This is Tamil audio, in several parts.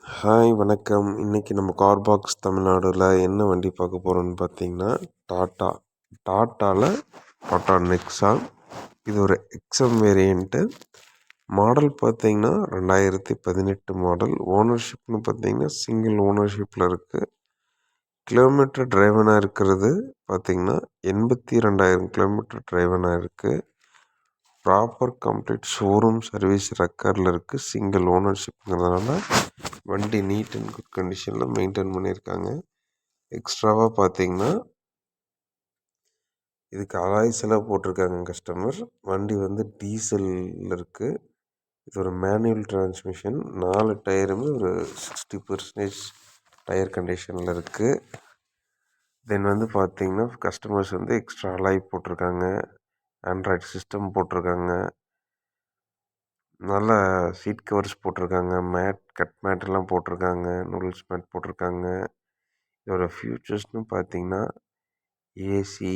ஹாய் வணக்கம். இன்றைக்கி நம்ம கார் பாக்ஸ் தமிழ்நாடுல என்ன வண்டி பார்க்க போகிறோம்னு பார்த்தீங்கன்னா டாட்டாவில் டாட்டா நெக்ஸான். இது ஒரு எக்ஸ்எம் வேரியண்ட்டு. மாடல் பார்த்தீங்கன்னா 2018 மாடல். ஓனர்ஷிப்னு பார்த்தீங்கன்னா சிங்கிள் ஓனர்ஷிப்பில் இருக்குது. கிலோமீட்டர் டிரைவனாக இருக்கிறது பார்த்தீங்கன்னா 82,000 கிலோமீட்டர் டிரைவனாக இருக்குது. ப்ராப்பர் கம்ப்ளீட் ஷோரூம் சர்வீஸ் ரெக்கார்டில் இருக்குது. சிங்கிள் ஓனர்ஷிப்புங்கிறதுனால வண்டி நீட் அண்ட் குட் கண்டிஷனில் மெயின்டைன் பண்ணியிருக்காங்க. எக்ஸ்ட்ராவாக பார்த்தீங்கன்னா இதுக்கு அலாய் செலவு போட்டிருக்காங்க கஸ்டமர். வண்டி வந்து டீசலில் இருக்குது. இது ஒரு மேனுவல் டிரான்ஸ்மிஷன். 4 டயருமே ஒரு 60% டயர் கண்டிஷனில் இருக்குது. தென் வந்து பார்த்தீங்கன்னா கஸ்டமர்ஸ் வந்து எக்ஸ்ட்ரா அலாய் போட்டிருக்காங்க. ஆண்ட்ராய்டு சிஸ்டம் போட்டிருக்காங்க. நல்ல சீட் கவர்ஸ் போட்டிருக்காங்க. கட் மேட்டெல்லாம் போட்டிருக்காங்க. நூடுல்ஸ் மேட் போட்டிருக்காங்க. இதோட ஃபியூச்சர்ஸ்னு பார்த்தீங்கன்னா AC,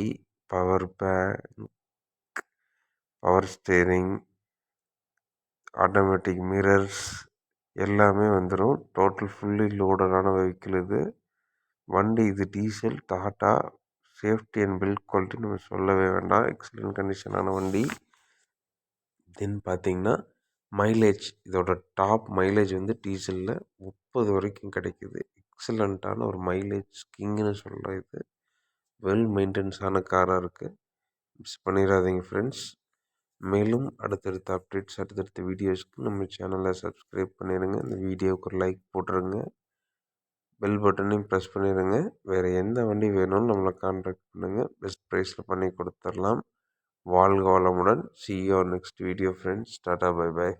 power bank, power steering, automatic mirrors எல்லாமே வந்துடும். டோட்டல் ஃபுல்லி லோடடான வெஹிக்கிள் இது. வண்டி இது diesel Tata. Safety and build quality நம்ம சொல்லவே வேண்டாம். எக்ஸலண்ட் கண்டிஷனான வண்டி. தென் பார்த்தீங்கன்னா மைலேஜ், இதோட டாப் மைலேஜ் வந்து டீசலில் 30 வரைக்கும் கிடைக்குது. எக்ஸலண்ட்டான ஒரு மைலேஜ் கிங்னு சொல்கிற இது. வெல் மெயின்டெனன்ஸான காராக இருக்குது. மிஸ் பண்ணிடாதீங்க ஃப்ரெண்ட்ஸ். மேலும் அடுத்தடுத்த அப்டேட்ஸ், அடுத்தடுத்த வீடியோஸ்க்கு நம்ம சேனலை சப்ஸ்கிரைப் பண்ணிடுங்க. இந்த வீடியோவுக்கு ஒரு லைக் போட்டுருங்க. பெல் பட்டனையும் ப்ரெஸ் பண்ணிடுங்க. வேறு எந்த வண்டி வேணும்னு நம்மளை கான்டாக்ட் பண்ணுங்கள். பெஸ்ட் ப்ரைஸில் பண்ணி கொடுத்துடலாம். வாழ்க வளமுடன். See you on next video friends. Tata, bye bye.